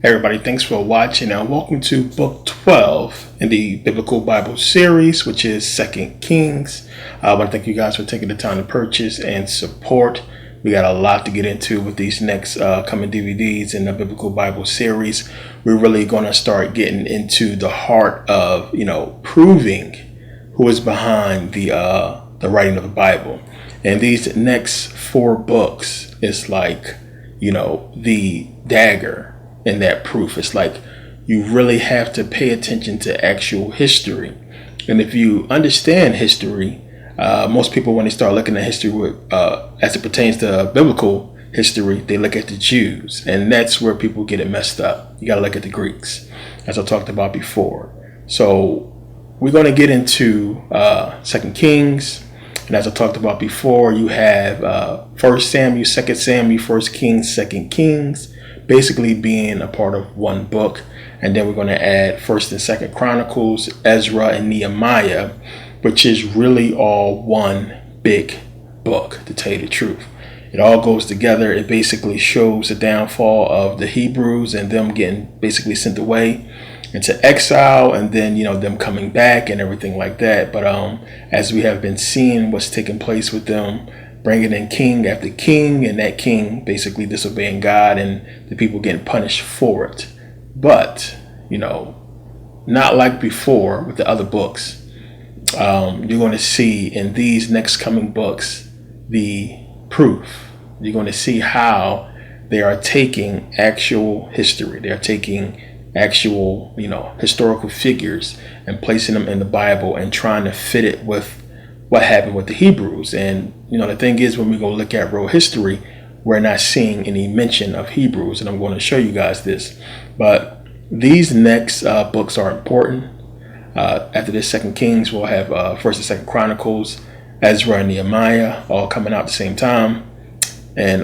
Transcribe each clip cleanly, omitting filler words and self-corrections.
Hey everybody, thanks for watching and welcome to book 12 in the Biblical Bible series, which is 2 Kings. I want to thank you guys for taking the time to purchase and support. We got a lot to get into with these next coming DVDs in the Biblical Bible series. We're really going to start getting into the heart of, proving who is behind the writing of the Bible. And these next 4 books is like, the dagger in that proof. It's like you really have to pay attention to actual history. And if you understand history, most people, when they start looking at history as it pertains to biblical history, they look at the Jews, and that's where people get it messed up. You got to look at the Greeks, as I talked about before. So we're going to get into 2 Kings, and as I talked about before, you have 1 Samuel, 2 Samuel, 1 Kings, 2 Kings, basically being a part of one book. And then we're going to add 1st and 2nd Chronicles, Ezra, and Nehemiah, which is really all one big book, to tell you the truth. It all goes together. It basically shows the downfall of the Hebrews and them getting basically sent away into exile, and then them coming back and everything like that. But as we have been seeing what's taking place with them, bringing in king after king, and that king basically disobeying God and the people getting punished for it. But, not like before with the other books. You're going to see in these next coming books the proof. You're going to see how they are taking actual history. They're taking actual, historical figures and placing them in the Bible and trying to fit it with what happened with the Hebrews. And the thing is, when we go look at real history, we're not seeing any mention of Hebrews, and I'm going to show you guys this. But these next books are important. After this 2 Kings, we'll have 1st and 2nd Chronicles, Ezra, and Nehemiah all coming out at the same time, and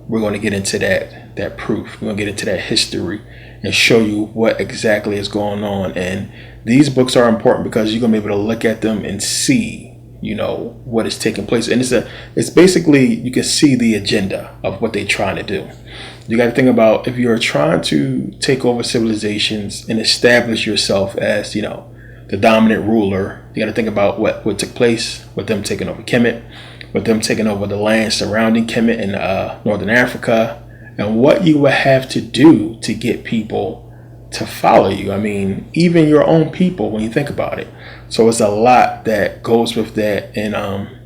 we're going to get into that proof. We're going to get into that history and show you what exactly is going on. And these books are important because you're going to be able to look at them and see what is taking place. And it's basically, you can see the agenda of what they're trying to do. You got to think about, if you're trying to take over civilizations and establish yourself as the dominant ruler, you got to think about what took place with them taking over Kemet, with them taking over the land surrounding Kemet in northern Africa, and what you would have to do to get people to follow you. I mean, even your own people, when you think about it. So it's a lot that goes with that. And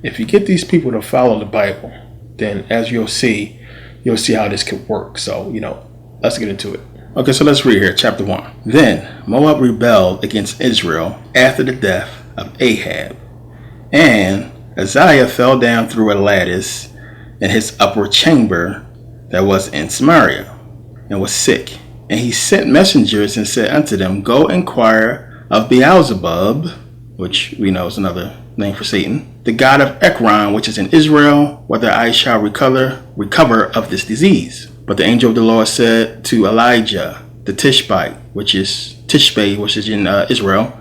if you get these people to follow the Bible, then as you'll see how this could work. So, let's get into it. Okay, so let's read here, chapter 1. Then Moab rebelled against Israel after the death of Ahab. And Ahaziah fell down through a lattice in his upper chamber that was in Samaria, and was sick. And he sent messengers and said unto them, Go inquire of Beelzebub, which we know is another name for Satan, the god of Ekron, which is in Israel, whether I shall recover of this disease. But the angel of the Lord said to Elijah the Tishbite, which is in Israel,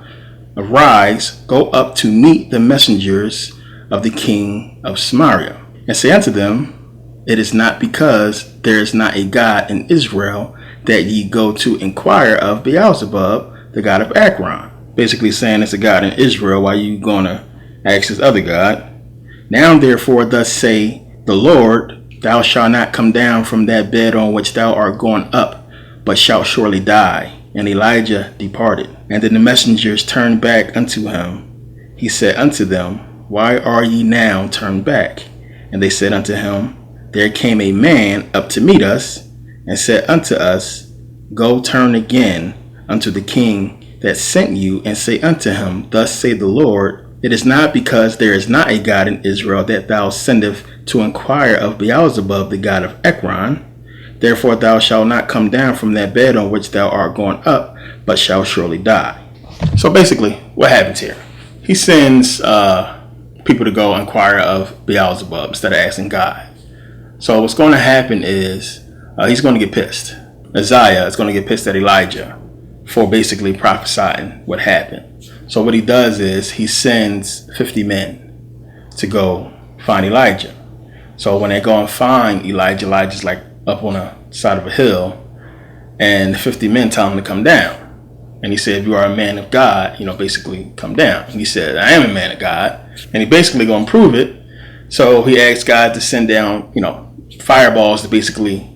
Arise, go up to meet the messengers of the king of Samaria, and say unto them, It is not because there is not a God in Israel that ye go to inquire of Beelzebub, the god of Ekron. Basically saying it's a god in Israel, why you gonna ask this other god? Now therefore thus say the Lord, Thou shalt not come down from that bed on which thou art gone up, but shalt surely die. And Elijah departed. And then the messengers turned back unto him. He said unto them, Why are ye now turned back? And they said unto him, There came a man up to meet us, and said unto us, Go turn again unto the king that sent you, and say unto him, Thus saith the Lord, It is not because there is not a God in Israel that thou sendest to inquire of Beelzebub, the god of Ekron. Therefore thou shalt not come down from that bed on which thou art gone up, but shalt surely die. So basically, what happens here? He sends people to go inquire of Beelzebub instead of asking God. So what's going to happen is he's going to get pissed. Ahaziah is going to get pissed at Elijah for basically prophesying what happened. So what he does is he sends 50 men to go find Elijah. So when they go and find Elijah, Elijah's like up on the side of a hill, And the 50 men tell him to come down. And he said, if you are a man of God, basically come down. And he said, I am a man of God. And he basically going to prove it. So he asked God to send down, fireballs to basically,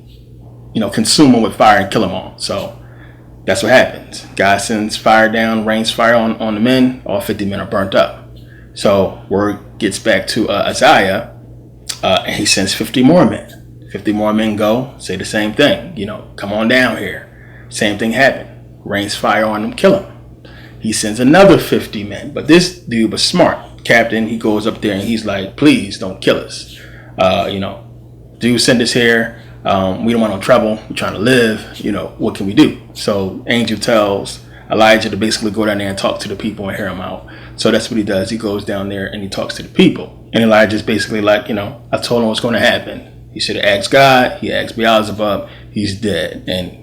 consume them with fire and kill them all. So that's what happens. God sends fire down, rains fire on the men. All 50 men are burnt up. So word gets back to Ahaziah, and he sends 50 more men. 50 more men go, say the same thing. Come on down here. Same thing happened. Rains fire on them, kill him. He sends another 50 men. But this dude was smart. Captain, he goes up there and he's like, please don't kill us. Dude, send us here. We don't want no trouble. We're trying to live. What can we do? So angel tells Elijah to basically go down there and talk to the people and hear them out. So that's what he does. He goes down there and he talks to the people. And Elijah's basically like, I told him what's going to happen. He should have asked God. He asked Beelzebub. He's dead. And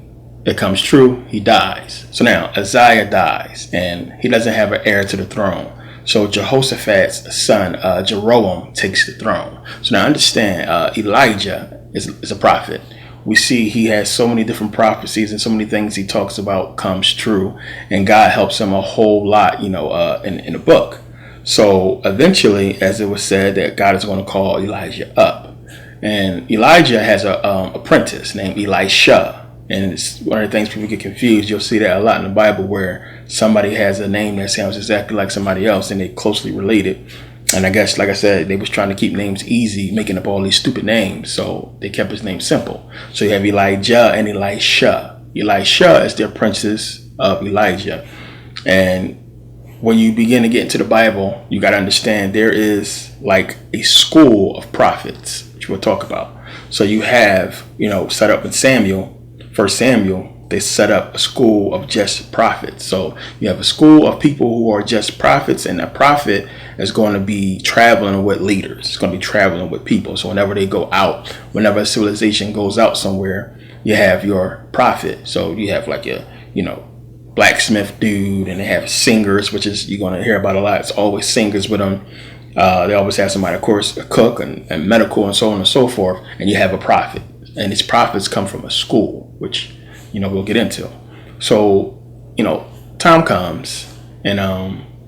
it comes true. He dies. So now Ahaziah dies and he doesn't have an heir to the throne. So Jehoshaphat's son, Jeroboam, takes the throne. So now understand, Elijah is a prophet. We see he has so many different prophecies and so many things he talks about comes true. And God helps him a whole lot, in the book. So eventually, as it was said, that God is going to call Elijah up. And Elijah has a apprentice named Elisha. And it's one of the things people get confused. You'll see that a lot in the Bible where somebody has a name that sounds exactly like somebody else and they're closely related. And I guess, like I said, they was trying to keep names easy, making up all these stupid names. So they kept his name simple. So you have Elijah and Elisha. Elisha is the apprentice of Elijah. And when you begin to get into the Bible, you got to understand there is like a school of prophets, which we'll talk about. So you have, set up in First Samuel, they set up a school of just prophets. So you have a school of people who are just prophets, and a prophet is going to be traveling with leaders. It's going to be traveling with people. So whenever they go out, whenever a civilization goes out somewhere, you have your prophet. So you have like a, blacksmith dude, and they have singers, which is, you're going to hear about a lot. It's always singers with them. They always have somebody, of course, a cook and medical and so on and so forth. And you have a prophet. And these prophets come from a school, which, we'll get into. So, time comes and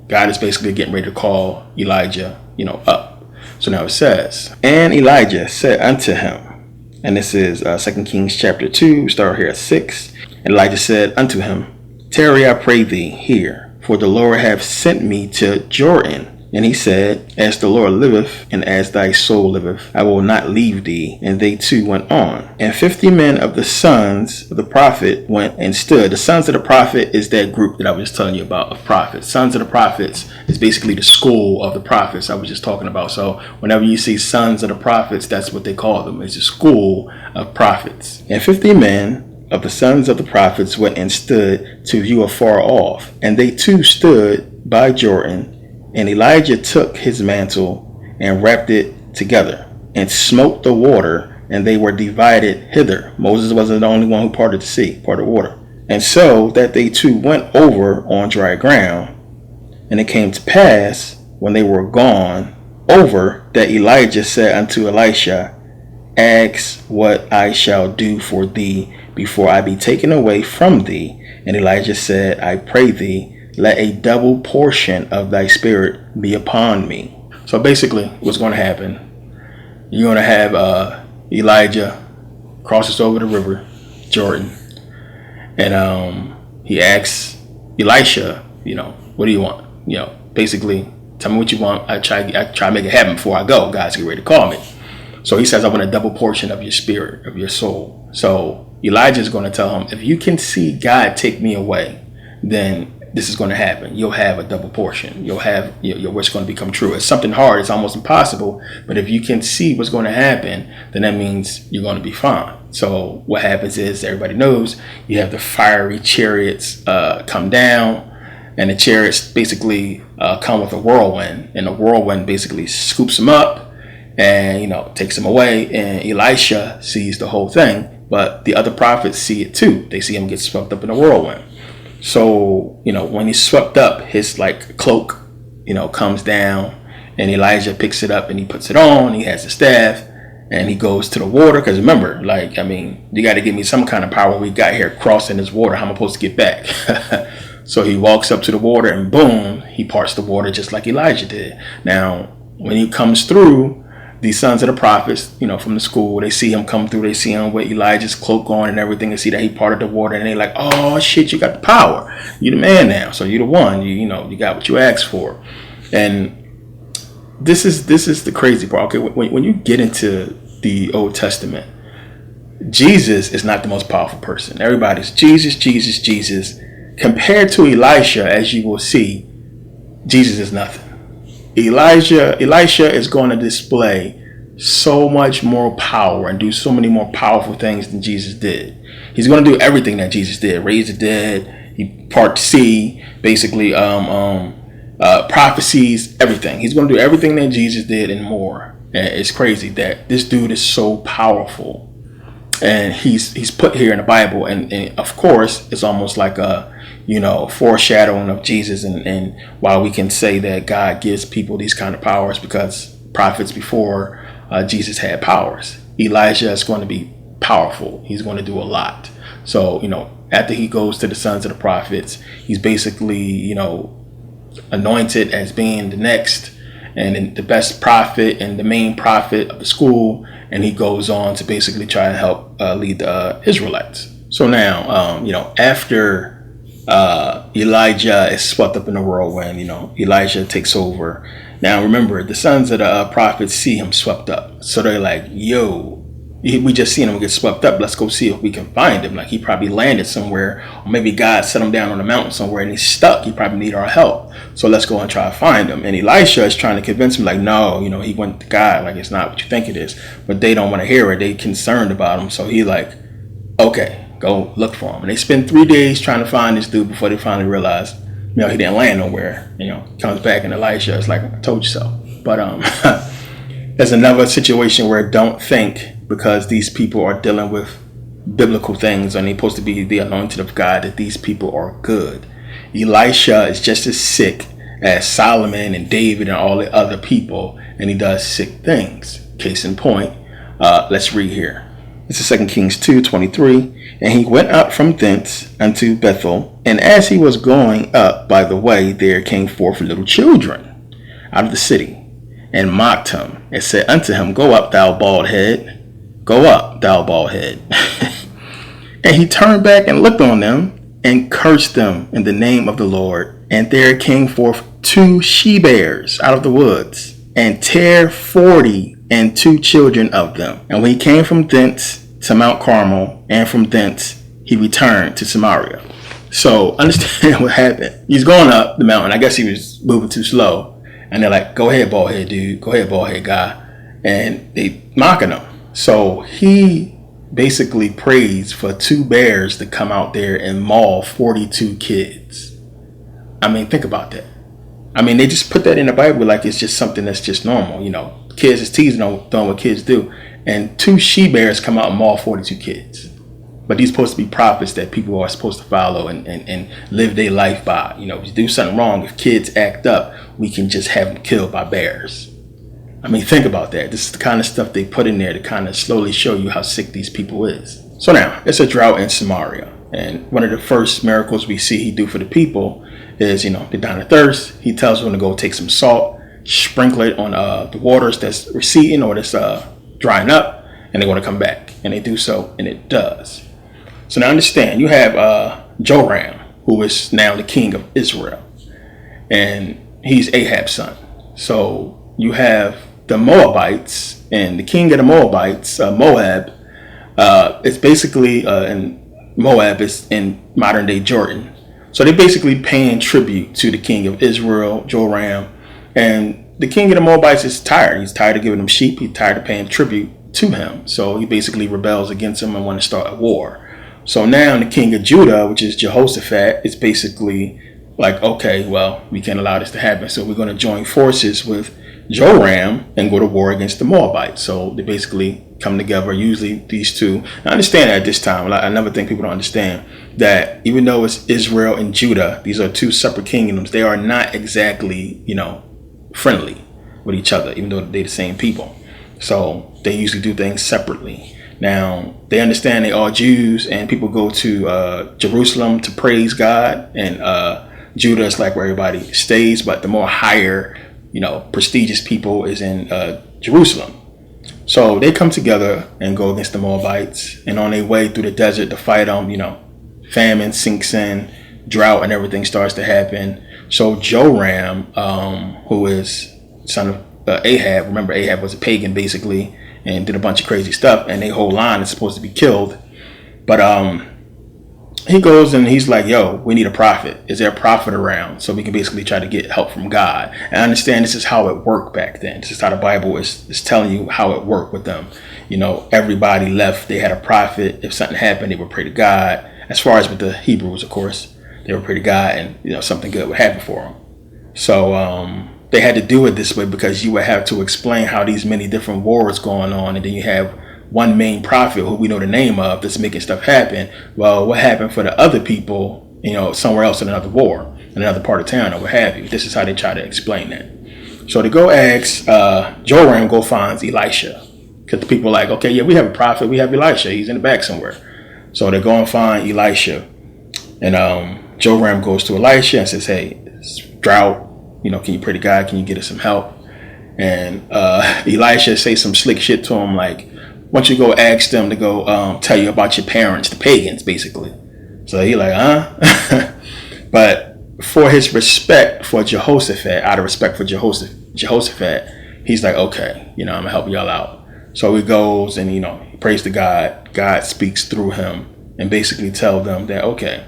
God is basically getting ready to call Elijah, up. So now it says, and Elijah said unto him, and this is 2 Kings chapter 2, start here at 6. And Elijah said unto him, tarry, I pray thee, here, for the Lord hath sent me to Jordan. And he said, as the Lord liveth, and as thy soul liveth, I will not leave thee. And they two went on. And 50 men of the sons of the prophet went and stood. The sons of the prophet is that group that I was just telling you about of prophets. Sons of the prophets is basically the school of the prophets I was just talking about. So whenever you see sons of the prophets, that's what they call them. It's a school of prophets. And 50 men of the sons of the prophets went and stood to view afar off. And they too stood by Jordan. And Elijah took his mantle and wrapped it together and smote the water, and they were divided hither. Moses wasn't the only one who parted the sea, parted water. And so that they two went over on dry ground. And it came to pass, when they were gone over, that Elijah said unto Elisha, ask what I shall do for thee before I be taken away from thee. And Elijah said, I pray thee, let a double portion of thy spirit be upon me. So basically, what's going to happen, you're going to have Elijah crosses over the river, Jordan. And he asks Elisha, what do you want? Basically, tell me what you want. I try to make it happen before I go. God's getting ready to call me. So he says, I want a double portion of your spirit, of your soul. So Elijah is going to tell him, if you can see God take me away, then this is going to happen. You'll have a double portion. You'll have your wish going to become true. It's something hard. It's almost impossible. But if you can see what's going to happen, then that means you're going to be fine. So what happens is, everybody knows, you have the fiery chariots come down, and the chariots basically come with a whirlwind, and the whirlwind basically scoops them up and takes them away. And Elisha sees the whole thing, but the other prophets see it too. They see him get swept up in a whirlwind. So, when he's swept up, his cloak, comes down, and Elijah picks it up and he puts it on. He has the staff, And he goes to the water, because remember, like, I mean, you got to give me some kind of power. We got here crossing this water. How am I supposed to get back? So he walks up to the water and boom, he parts the water just like Elijah did. Now, when he comes through, the sons of the prophets, you know, from the school, they see him come through. They see him with Elijah's cloak on and everything. They see that he parted the water, and they're like, "Oh shit, you got the power. You the man now. So you the one. You know, you got what you asked for." And this is the crazy part. Okay, when you get into the Old Testament, Jesus is not the most powerful person. Everybody's Jesus, Jesus, Jesus. Compared to Elisha, as you will see, Jesus is nothing. Elisha is going to display so much more power and do so many more powerful things than Jesus did. He's going to do everything that Jesus did: raise the dead, he part the sea, basically prophecies, everything. He's going to do everything that Jesus did and more. And it's crazy that this dude is so powerful, and he's put here in the Bible, and of course it's almost like a, you know, foreshadowing of Jesus. And while we can say that God gives people these kind of powers because prophets before Jesus had powers, Elijah is going to be powerful. He's going to do a lot. So, you know, after he goes to the sons of the prophets, he's basically, you know, anointed as being the next and the best prophet and the main prophet of the school. And he goes on to basically try to help lead the Israelites. So now, you know, after Elijah is swept up in the whirlwind, you know, Elisha takes over. Now, remember, the sons of the prophets see him swept up. So they're like, yo, we just seen him get swept up. Let's go see if we can find him. Like, he probably landed somewhere, or maybe God set him down on a mountain somewhere and he's stuck. He probably need our help. So let's go and try to find him. And Elisha is trying to convince him, like, no, you know, he went to God. Like, it's not what you think it is. But they don't want to hear it. They concerned about him. So he like, okay, go look for him. And they spend 3 days trying to find this dude before they finally realize, you know, he didn't land nowhere. You know, comes back and Elisha is like, I told you so. But there's another situation where don't think because these people are dealing with biblical things and they're supposed to be the anointed of God that these people are good. Elisha is just as sick as Solomon and David and all the other people, and he does sick things. Case in point, let's read here. This is 2 Kings 2:23. And he went up from thence unto Bethel, and as he was going up by the way, there came forth little children out of the city, and mocked him, and said unto him, Go up, thou bald head. Go up, thou bald head. And he turned back and looked on them, and cursed them in the name of the Lord. And there came forth 2 she-bears out of the woods, and tare 42 children of them. And when he came from thence to Mount Carmel, and from thence he returned to Samaria. So understand what happened. He's going up the mountain. I guess he was moving too slow. And they're like, go ahead, bald head dude. Go ahead, bald head guy. And they mocking him. So he basically prays for 2 bears to come out there and maul 42 kids. I mean, think about that. I mean, they just put that in the Bible like it's just something that's just normal. You know, kids is teasing on doing what kids do. And 2 she-bears come out and maul 42 kids. But these supposed to be prophets that people are supposed to follow and live their life by. You know, if you do something wrong, if kids act up, we can just have them killed by bears. I mean, think about that. This is the kind of stuff they put in there to kind of slowly show you how sick these people is. So now, it's a drought in Samaria. And one of the first miracles we see he do for the people is, you know, they're dying of thirst. He tells them to go take some salt, sprinkle it on the waters that's receding or that's drying up, and they're going to come back. And they do so, and it does. So now understand, you have Joram, who is now the king of Israel, and he's Ahab's son. So you have the Moabites, and the king of the Moabites, Moab, it's basically in Moab is in modern day Jordan. So they're basically paying tribute to the king of Israel, Joram, and the king of the Moabites is tired. He's tired of giving them sheep. He's tired of paying tribute to him. So he basically rebels against him and want to start a war. So now the king of Judah, which is Jehoshaphat, is basically like, okay, well, we can't allow this to happen. So we're going to join forces with Joram and go to war against the Moabites. So they basically come together, usually these two. I understand at this time, I never think people don't understand that even though it's Israel and Judah, these are 2 separate kingdoms, they are not exactly, you know, friendly with each other, even though they're the same people. So they usually do things separately. Now, they understand they are Jews, and people go to Jerusalem to praise God, and Judah is like where everybody stays, but the more higher, prestigious people is in Jerusalem. So they come together and go against the Moabites, and on their way through the desert to fight them, famine sinks in, drought and everything starts to happen. So Joram, who is son of Ahab, remember Ahab was a pagan basically, and did a bunch of crazy stuff, and their whole line is supposed to be killed. But he goes and he's like, yo, we need a prophet. Is there a prophet around? So we can basically try to get help from God. And I understand this is how it worked back then. This is how the Bible is telling you how it worked with them. Everybody left. They had a prophet. If something happened, they would pray to God. As far as with the Hebrews, of course, they would pray to God, and something good would happen for them. So they had to do it this way because you would have to explain how these many different wars going on, and then you have one main prophet who we know the name of that's making stuff happen. Well, what happened for the other people, somewhere else in another war, in another part of town or what have you? This is how they try to explain that. So they go ask, Joram go finds Elisha. Because the people are like, okay, yeah, we have a prophet. We have Elisha. He's in the back somewhere. So they go and find Elisha. And Joram goes to Elisha and says, hey, it's drought. Can you pray to God? Can you get us some help? And Elisha say some slick shit to him like, why don't you go ask them to go tell you about your parents, the pagans, basically. So he like, huh? But for his respect for Jehoshaphat, out of respect for Jehoshaphat, he's like, okay, I'm going to help y'all out. So he goes and, he prays to God. God speaks through him and basically tell them that, okay,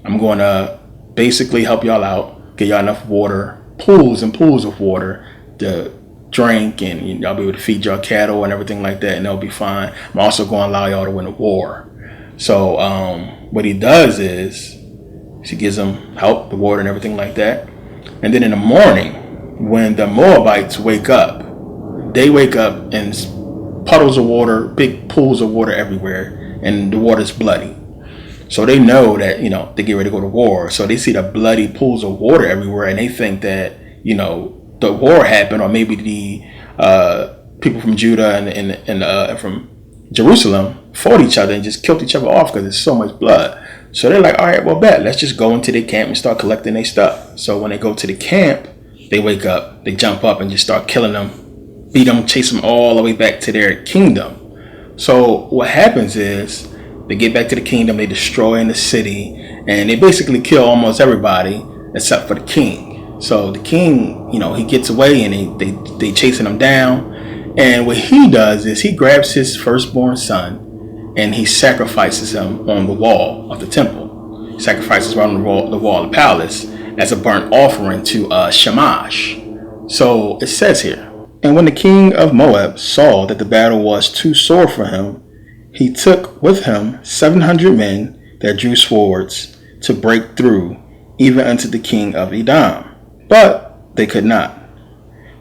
I'm going to basically help y'all out, get y'all enough water, pools and pools of water to drink, and y'all be able to feed y'all cattle and everything like that, and they'll be fine. I'm also going to allow y'all to win a war. So what he does is he gives them help, the water and everything like that. And then in the morning, when the Moabites wake up, they wake up and puddles of water, big pools of water everywhere, and the water's bloody. So they know that, they get ready to go to war. So they see the bloody pools of water everywhere, and they think that, the war happened, or maybe the people from Judah and from Jerusalem fought each other and just killed each other off because there's so much blood. So they're like, all right, well, bet. Let's just go into their camp and start collecting their stuff. So when they go to the camp, they wake up, they jump up and just start killing them, beat them, chase them all the way back to their kingdom. So what happens is they get back to the kingdom, they destroy in the city, and they basically kill almost everybody except for the king. So the king, he gets away, and they chasing him down. And what he does is he grabs his firstborn son and he sacrifices him on the wall of the temple. He sacrifices right on the wall of the palace as a burnt offering to Shamash. So it says here, and when the king of Moab saw that the battle was too sore for him, he took with him 700 men that drew swords to break through even unto the king of Edom. But they could not.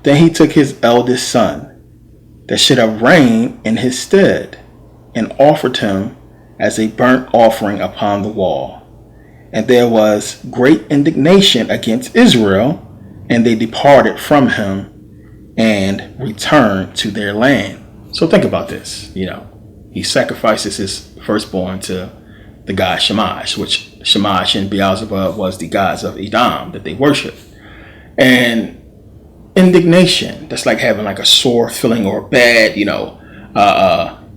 Then he took his eldest son, that should have reigned in his stead, and offered him as a burnt offering upon the wall. And there was great indignation against Israel, and they departed from him and returned to their land. So think about this. He sacrifices his firstborn to the god Shamash, which Shamash and Beelzebub was the gods of Edom that they worshiped. And indignation, that's like having like a sore feeling or a bad,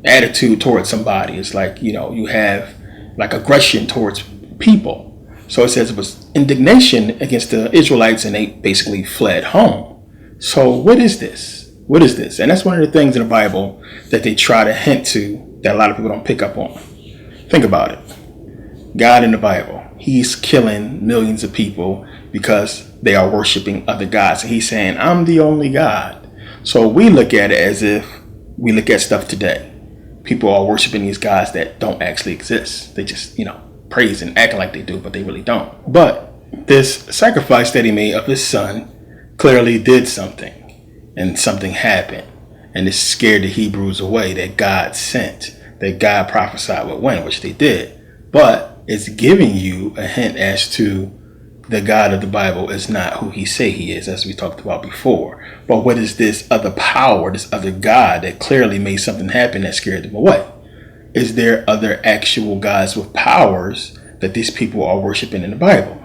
attitude towards somebody. It's like, you have like aggression towards people. So it says it was indignation against the Israelites, and they basically fled home. So what is this? What is this? And that's one of the things in the Bible that they try to hint to that a lot of people don't pick up on. Think about it. God in the Bible, he's killing millions of people because they are worshiping other gods. And he's saying, I'm the only God. So we look at it as if we look at stuff today. People are worshiping these gods that don't actually exist. They just, praise and act like they do, but they really don't. But this sacrifice that he made of his son clearly did something, and something happened. And it scared the Hebrews away that God sent, that God prophesied would win, which they did. But it's giving you a hint as to the God of the Bible is not who he say he is, as we talked about before. But what is this other power, this other God that clearly made something happen that scared them away? Is there other actual gods with powers that these people are worshiping in the Bible?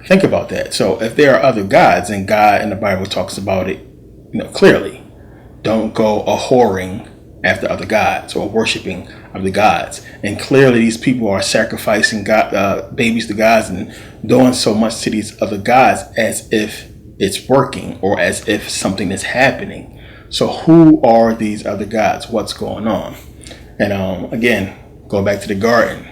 Think about that. So if there are other gods, and God in the Bible talks about it, clearly, don't go a-whoring after other gods or worshiping of the gods. And clearly these people are sacrificing babies to gods and doing so much to these other gods as if it's working or as if something is happening. So who are these other gods? What's going on? And again, going back to the garden,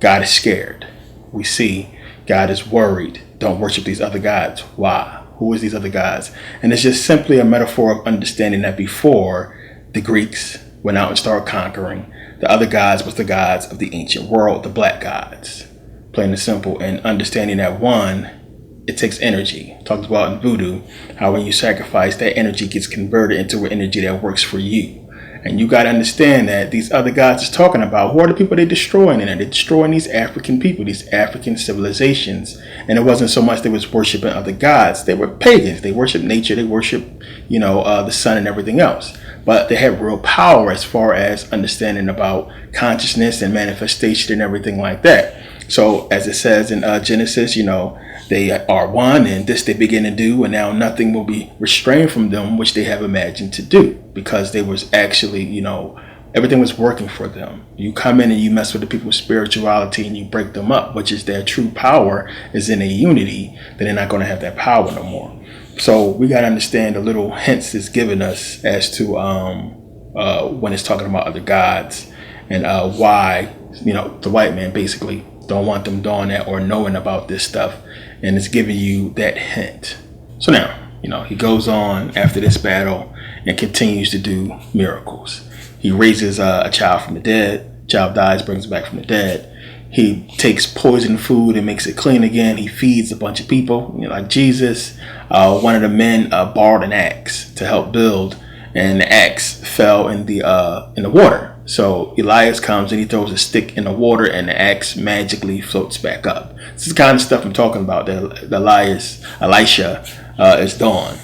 God is scared. We see God is worried. Don't worship these other gods. Why? Who is these other gods? And it's just simply a metaphor of understanding that before the Greeks went out and started conquering, the other gods was the gods of the ancient world, the black gods. Plain and simple. And understanding that one, it takes energy. Talked about in Voodoo, how when you sacrifice, that energy gets converted into an energy that works for you. And you got to understand that these other gods is talking about, who are the people they're destroying? And they're destroying these African people, these African civilizations. And it wasn't so much they was worshiping other gods. They were pagans. They worship nature. They worship, the sun and everything else. But they had real power as far as understanding about consciousness and manifestation and everything like that. So as it says in Genesis, they are one, and this they begin to do, and now nothing will be restrained from them, which they have imagined to do, because they was actually, everything was working for them. You come in and you mess with the people's spirituality and you break them up, which is their true power is in a unity, then they're not going to have that power no more. So we got to understand the little hints it's giving us as to when it's talking about other gods and why, the white man basically don't want them doing that or knowing about this stuff. And it's giving you that hint. So now, he goes on after this battle and continues to do miracles. He raises a child from the dead. Child dies, brings it back from the dead. He takes poison food and makes it clean again. He feeds a bunch of people, like Jesus. One of the men borrowed an axe to help build, and the axe fell in the water. So Elias comes and he throws a stick in the water, and the axe magically floats back up. This is the kind of stuff I'm talking about that Elisha is doing.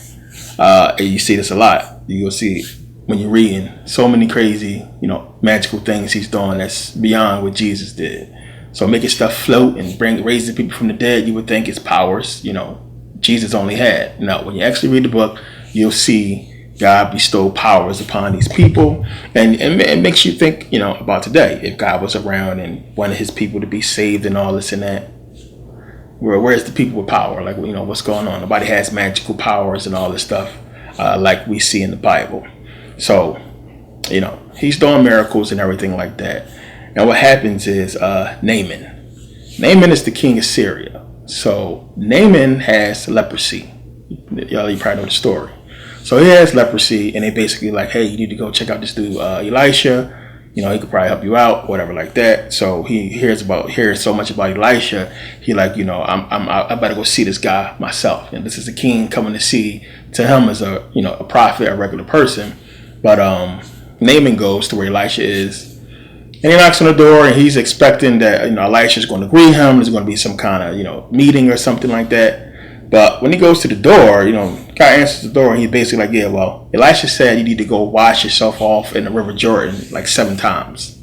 And you see this a lot. You'll see when you're reading so many crazy, magical things he's doing that's beyond what Jesus did. So making stuff float and raising people from the dead, you would think it's powers, Jesus only had. Now, when you actually read the book, you'll see God bestowed powers upon these people, and it makes you think, about today. If God was around and wanted his people to be saved and all this and that, where's the people with power? Like, what's going on? Nobody has magical powers and all this stuff like we see in the Bible. So, he's doing miracles and everything like that. And what happens is Naaman. Naaman is the king of Syria. So Naaman has leprosy. Y'all, you probably know the story. So he has leprosy, and they basically like, hey, you need to go check out this dude, Elisha. He could probably help you out, whatever like that. So he hears so much about Elisha. He like, I better go see this guy myself. And this is the king coming to see to him as a prophet, a regular person. But Naaman goes to where Elisha is, and he knocks on the door, and he's expecting that Elisha is going to greet him. There's going to be some kind of meeting or something like that. But when he goes to the door, guy answers the door, and he's basically like, yeah, well, Elisha said you need to go wash yourself off in the River Jordan like 7 times.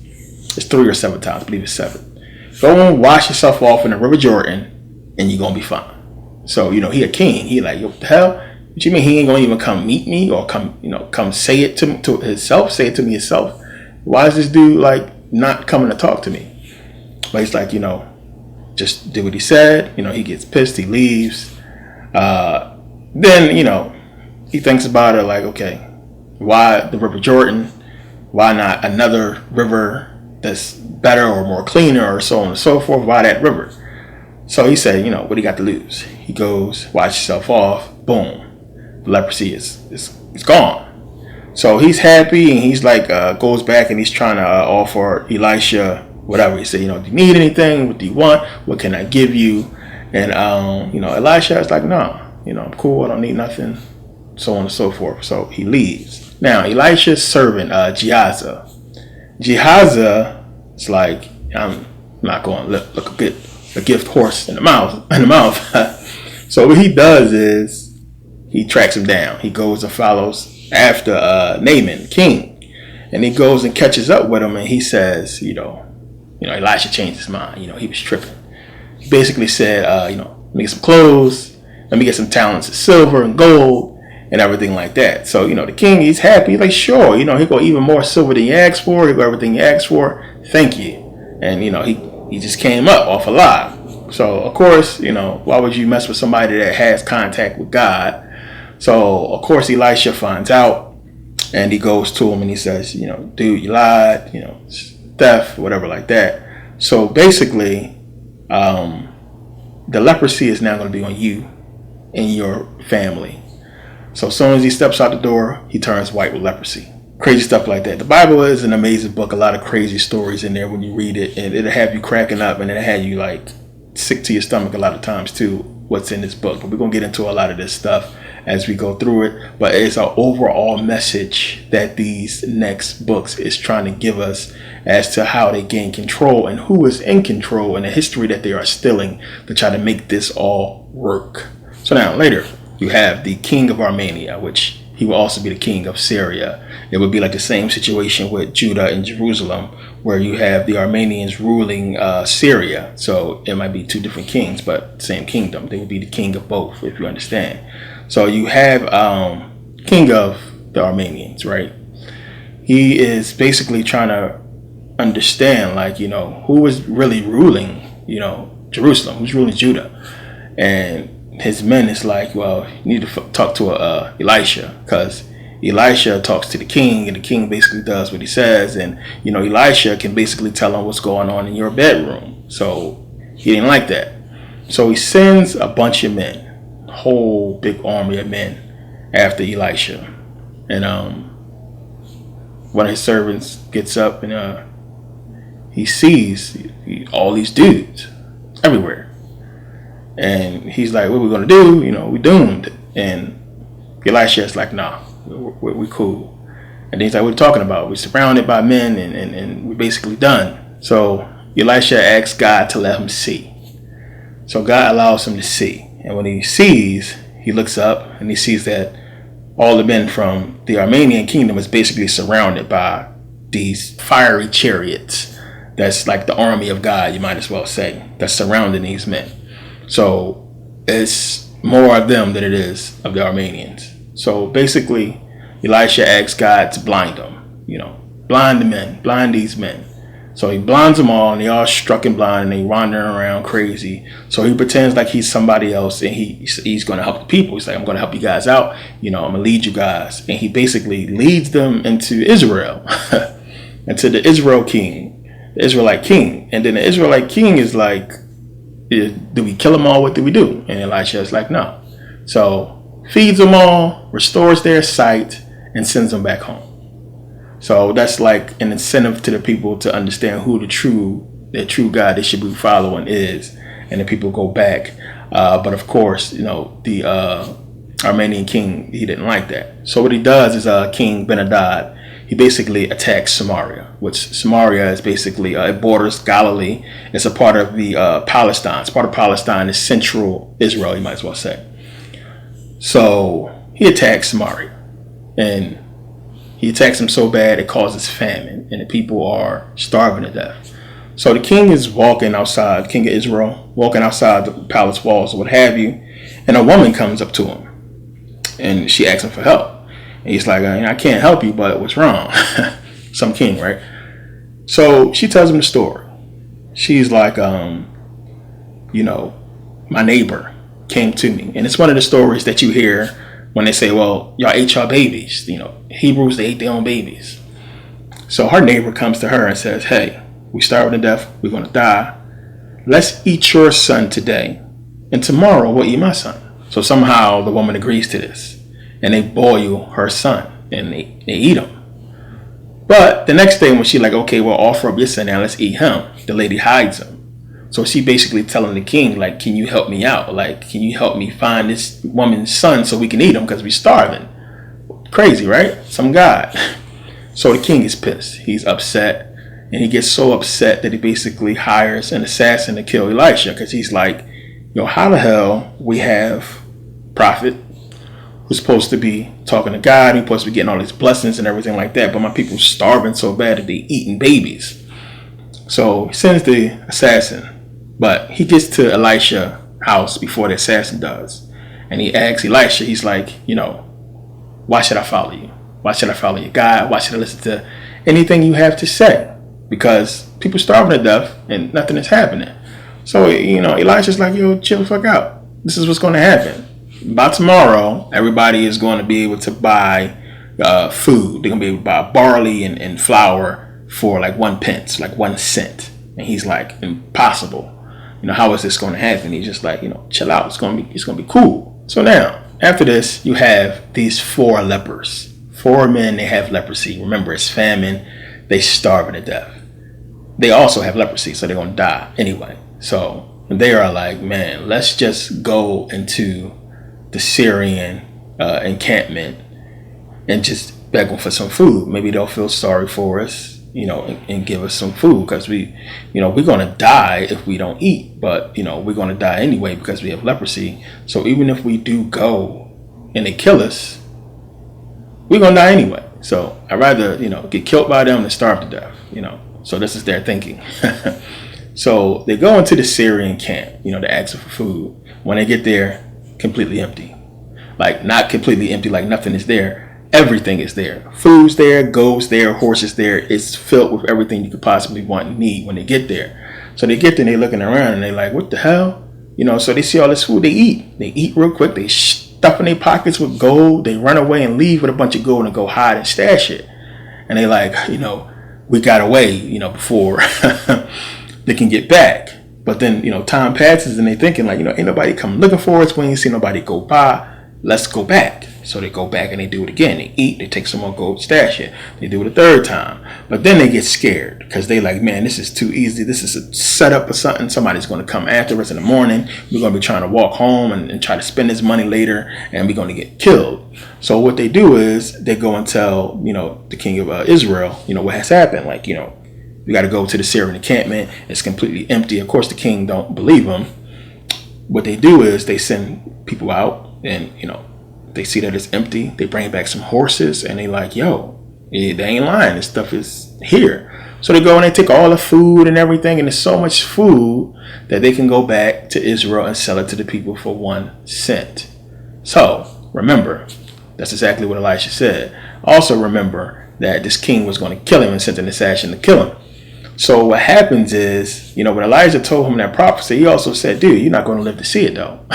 It's 3 or 7 times, I believe it's 7. Go and wash yourself off in the River Jordan, and you're going to be fine. So, he a king. He like, yo, what the hell? What you mean he ain't going to even come meet me or come say it to himself, say it to me himself? Why is this dude like not coming to talk to me? But he's like, just do what he said. He gets pissed, he leaves. Then, he thinks about it like, okay, why the River Jordan? Why not another river that's better or more cleaner or so on and so forth? Why that river? So he said, what do you got to lose? He goes, wash himself off, boom. The leprosy is gone. So he's happy, and he's like, goes back and he's trying to offer Elisha whatever. He said, do you need anything? What do you want? What can I give you? And, Elisha is like, no, I'm cool. I don't need nothing, so on and so forth. So he leaves. Now, Elisha's servant, Gehazi is like, I'm not going to look good a gift horse in the mouth. So what he does is he tracks him down. He goes and follows after Naaman, king, and he goes and catches up with him, and he says, Elisha changed his mind. He was tripping. He basically said, let me get some clothes, let me get some talents of silver and gold and everything like that. So, the king, he's happy. He's like, sure, he go even more silver than you asked for. He go everything you asked for. Thank you. And, he just came up off a lie. So, of course, why would you mess with somebody that has contact with God? So, of course, Elisha finds out, and he goes to him and he says, dude, you lied, theft, whatever like that. So basically, the leprosy is now going to be on you and your family. So as soon as he steps out the door, he turns white with leprosy. Crazy stuff like that. The Bible is an amazing book. A lot of crazy stories in there when you read it, and it'll have you cracking up, and it'll have you like sick to your stomach a lot of times too, what's in this book. But we're going to get into a lot of this stuff as we go through it. But it's an overall message that these next books is trying to give us as to how they gain control and who is in control and the history that they are stealing to try to make this all work. So now later you have the king of Armenia, which he will also be the king of Syria. It would be like the same situation with Judah and Jerusalem, where you have the Armenians ruling Syria. So it might be two different kings, but same kingdom. They would be the king of both, if you understand. So you have king of the Armenians, right? He is basically trying to understand, like, who is really ruling, Jerusalem, who's ruling Judah. And his men is like, well, you need to talk to Elisha, because Elisha talks to the king, and the king basically does what he says. And, Elisha can basically tell him what's going on in your bedroom. So he didn't like that. So he sends a bunch of men, a whole big army of men after Elisha. And one of his servants gets up and he sees all these dudes everywhere. And he's like, what are we going to do? We doomed. And Elisha is like, nah, we cool. And then he's like, what are you talking about? We're surrounded by men and we're basically done. So Elisha asks God to let him see. So God allows him to see. And when he sees, he looks up and he sees that all the men from the Armenian kingdom is basically surrounded by these fiery chariots. That's like the army of God, you might as well say, that's surrounding these men. So it's more of them than it is of the Armenians. So basically, Elisha asks God to blind them, blind the men, blind these men. So he blinds them all, and they all struck and blind, and they wandering around crazy. So he pretends like he's somebody else, and he's going to help the people. He's like, I'm going to help you guys out. I'm going to lead you guys. And he basically leads them into Israel, into the Israelite king. And then the Israelite king is like, do we kill them all? What do we do? And Elisha is like, no. So feeds them all, restores their sight, and sends them back home. So that's like an incentive to the people to understand who the true God they should be following is. And the people go back. But of course, the Armenian king, he didn't like that. So what he does is King Ben-Hadad, he basically attacks Samaria, which Samaria is basically, it borders Galilee. It's a part of the Palestine. It's part of Palestine. It's central Israel, you might as well say. So he attacks Samaria. And he attacks them so bad it causes famine, and the people are starving to death. So the king is walking outside, the king of Israel, walking outside the palace walls or what have you, and a woman comes up to him, and she asks him for help. And he's like, I can't help you, but what's wrong? Some king, right? So she tells him the story. She's like, my neighbor came to me, and it's one of the stories that you hear when they say, well, y'all ate your babies. Hebrews, they ate their own babies. So her neighbor comes to her and says, hey, we starving to death. We're going to die. Let's eat your son today, and tomorrow we'll eat my son. So somehow the woman agrees to this, and they boil her son, and they eat him. But the next day when she's like, okay, we'll offer up your son now, let's eat him, the lady hides him. So she basically telling the king, like, can you help me out? Like, can you help me find this woman's son so we can eat him because we're starving? Crazy, right? Some God. So the king is pissed. He's upset. And he gets so upset that he basically hires an assassin to kill Elisha, because he's like, how the hell we have prophet who's supposed to be talking to God, who's supposed to be getting all these blessings and everything like that, but my people starving so bad that they eating babies. So he sends the assassin, but he gets to Elisha's house before the assassin does. And he asks Elisha, he's like, why should I follow you? Why should I follow your God? Why should I listen to anything you have to say? Because people starving to death and nothing is happening. So, Elisha's like, chill the fuck out. This is what's going to happen. By tomorrow, everybody is going to be able to buy food. They're going to be able to buy barley and flour for like 1 pence, like 1 cent. And he's like, impossible. How is this going to happen? He's just like, chill out. It's going to be cool. So now, after this, you have these 4 lepers. 4 men, they have leprosy. Remember, it's famine. They starving to death. They also have leprosy, so they're going to die anyway. So they are like, man, let's just go into the Syrian encampment and just beg them for some food. Maybe they'll feel sorry for us, and give us some food, because we're going to die if we don't eat, but we're going to die anyway because we have leprosy. So even if we do go and they kill us, we're going to die anyway. So I'd rather, get killed by them than starve to death, So this is their thinking. So they go into the Syrian camp, to ask for food. When they get there, completely empty. Like, not completely empty, like nothing is there. Everything is there. Food's there, goats there, horses there. It's filled with everything you could possibly want and need when they get there. So they get there and they're looking around and they're like, what the hell? So they see all this food, they eat. They eat real quick. They stuff in their pockets with gold. They run away and leave with a bunch of gold and go hide and stash it. And they like, we got away, before they can get back. But then, time passes and they thinking like, ain't nobody come looking for us. We ain't see nobody go by. Let's go back. So they go back and they do it again. They eat, they take some more gold, stash it. They do it a 3rd time. But then they get scared because they like, man, this is too easy. This is a setup or something. Somebody's going to come after us in the morning. We're going to be trying to walk home and try to spend this money later, and we're going to get killed. So what they do is they go and tell, the king of Israel, what has happened. Like, we got to go to the Syrian encampment. It's completely empty. Of course, the king don't believe them. What they do is they send people out and, they see that it's empty. They bring back some horses and they like, they ain't lying. This stuff is here. So they go and they take all the food and everything. And there's so much food that they can go back to Israel and sell it to the people for 1 cent. So remember, that's exactly what Elisha said. Also remember that this king was going to kill him and sent an assassin to kill him. So what happens is, when Elijah told him that prophecy, he also said, dude, you're not going to live to see it though.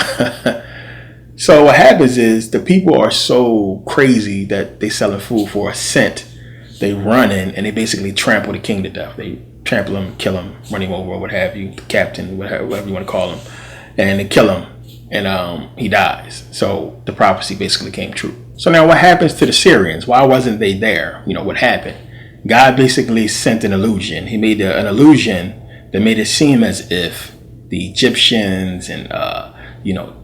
So what happens is the people are so crazy that they selling food for 1 cent. They run in and they basically trample the king to death. They trample him, kill him, run him over, what have you, the captain, whatever you want to call him. And they kill him and he dies. So the prophecy basically came true. So now what happens to the Syrians? Why wasn't they there? What happened? God basically sent an illusion. He made an illusion that made it seem as if the Egyptians and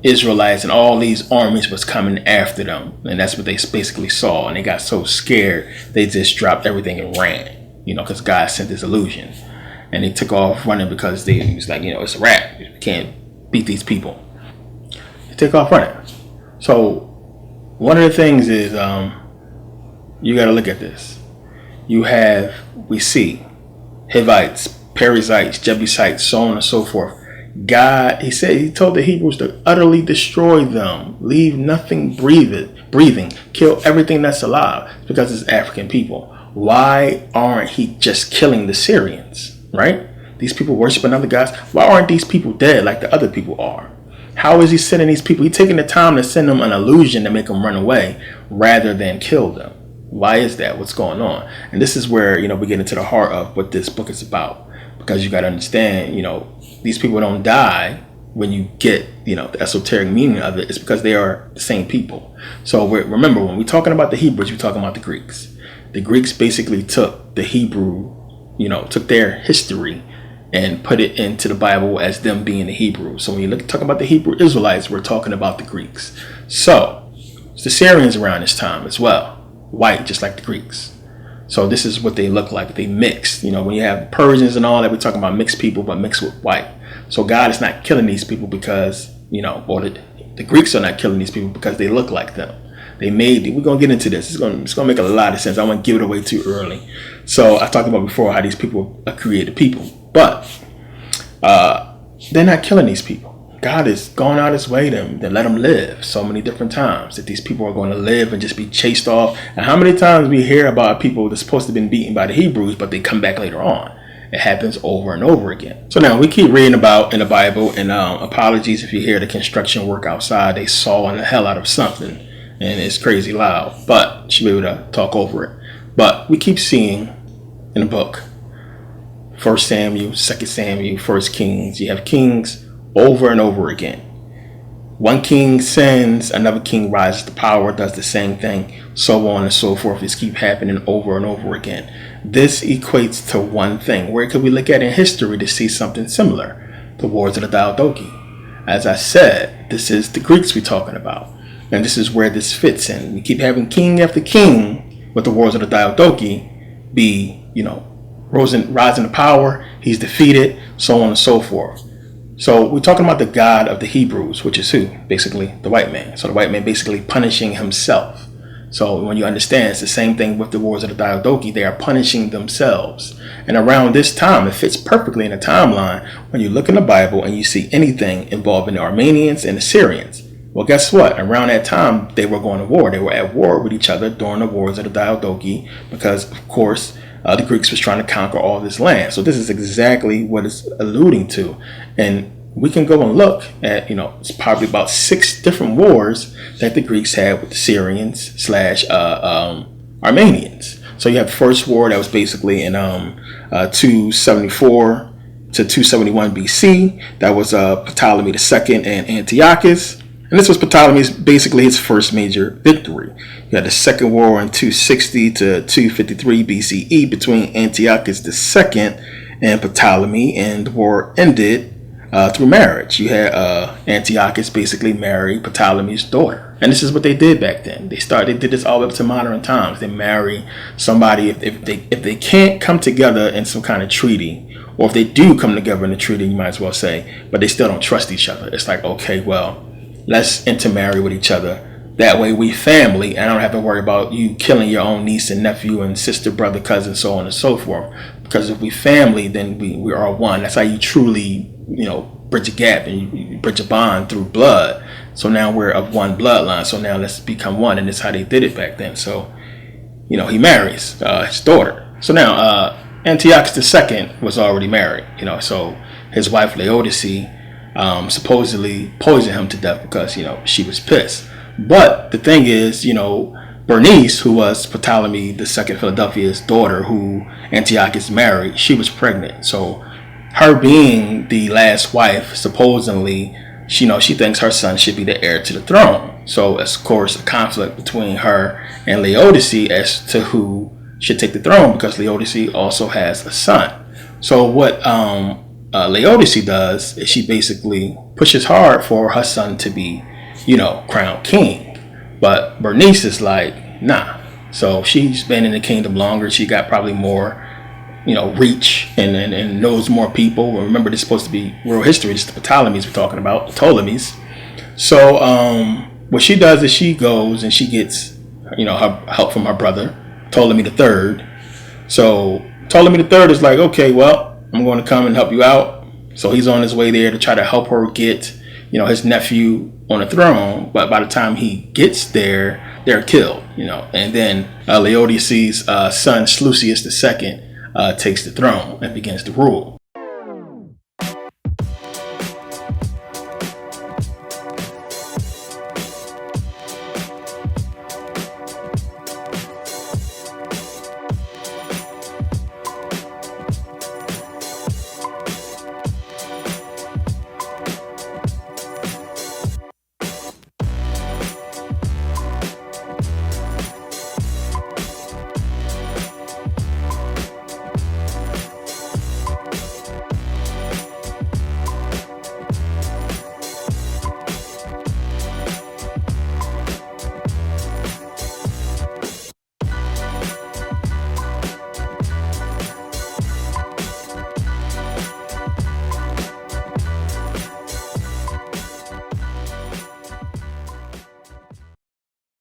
Israelites and all these armies was coming after them. And that's what they basically saw. And they got so scared, they just dropped everything and ran, because God sent this illusion. And they took off running because he was like, it's a wrap. You can't beat these people. They took off running. So one of the things is you got to look at this. We see Hivites, Perizzites, Jebusites, so on and so forth. God, he told the Hebrews to utterly destroy them, leave nothing breathing, kill everything that's alive, because it's African people. Why aren't he just killing the Syrians, right? These people worshiping other gods. Why aren't these people dead like the other people are? How is he sending these people? He's taking the time to send them an illusion to make them run away rather than kill them. Why is that? What's going on? And this is where, we get into the heart of what this book is about. Because you got to understand, these people don't die when you get, the esoteric meaning of it. It's because they are the same people. So remember, when we're talking about the Hebrews, we're talking about the Greeks. The Greeks basically took the Hebrew, took their history and put it into the Bible as them being the Hebrews. So when you talk about the Hebrew Israelites, we're talking about the Greeks. So it's the Syrians around this time as well. White, just like the Greeks. So this is what they look like. They mixed. When you have Persians and all that, we're talking about mixed people, but mixed with white. So God is not killing these people because, or the Greeks are not killing these people because they look like them. We're going to get into this. It's going to make a lot of sense. I won't give it away too early. So I talked about before how these people are created people, but they're not killing these people. God is going out his way to let them live so many different times, that these people are going to live and just be chased off. And how many times we hear about people that's supposed to have been beaten by the Hebrews, but they come back later on. It happens over and over again. So now we keep reading about in the Bible, and apologies if you hear the construction work outside. They sawing the hell out of something, and it's crazy loud, but you should be able to talk over it. But we keep seeing in the book, 1 Samuel, 2 Samuel, 1 Kings, you have kings over and over again. One king sins, another king rises to power, does the same thing, so on and so forth. This keep happening over and over again. This equates to one thing. Where could we look at in history to see something similar? The wars of the Diadochi. As I said, this is the Greeks we're talking about. And this is where this fits in. We keep having king after king with the wars of the Diadochi be, rising to power. He's defeated, so on and so forth. So we're talking about the God of the Hebrews, which is who? Basically the white man. So the white man basically punishing himself. So when you understand, it's the same thing with the wars of the Diadochi. They are punishing themselves. And around this time, it fits perfectly in the timeline when you look in the Bible and you see anything involving the Armenians and the Syrians. Well, guess what? Around that time, they were going to war. They were at war with each other during the wars of the Diadochi because, of course, the Greeks was trying to conquer all this land. So this is exactly what it's alluding to. And we can go and look at, it's probably about 6 different wars that the Greeks had with the Syrians / Armenians. So you have the first war that was basically in 274 to 271 BC. That was Ptolemy II and Antiochus. And this was Ptolemy's basically his first major victory. You had the second war in 260 to 253 BCE between Antiochus II and Ptolemy, and the war ended through marriage. You had Antiochus basically marry Ptolemy's daughter. And this is what they did back then. They did this all up to modern times. They marry somebody if they can't come together in some kind of treaty, or if they do come together in a treaty, you might as well say, but they still don't trust each other. It's like, okay, well, let's intermarry with each other. That way we family, and I don't have to worry about you killing your own niece and nephew and sister, brother, cousin, so on and so forth. Because if we family, then we are one. That's how you truly, bridge a gap and you bridge a bond through blood. So now we're of one bloodline. So now let's become one. And that's how they did it back then. So, he marries his daughter. So now Antiochus II was already married, so his wife Laodice supposedly poisoned him to death because, she was pissed. But the thing is, Bernice, who was Ptolemy II Philadelphia's daughter, who Antiochus married, she was pregnant. So her being the last wife, supposedly, she thinks her son should be the heir to the throne. So, of course, a conflict between her and Laodice as to who should take the throne, because Laodice also has a son. So what Laodice does is she basically pushes hard for her son to be, crowned king. But Bernice is like, nah. So she's been in the kingdom longer. She got probably more, reach and knows more people. Remember, this is supposed to be real history. This is the Ptolemies we're talking about, Ptolemies. So what she does is she goes and she gets, her help from her brother, Ptolemy III. So Ptolemy III is like, okay, well, I'm going to come and help you out. So he's on his way there to try to help her get, his nephew on the throne. But by the time he gets there, they're killed, and then Laodice's son Seleucus II takes the throne and begins to rule.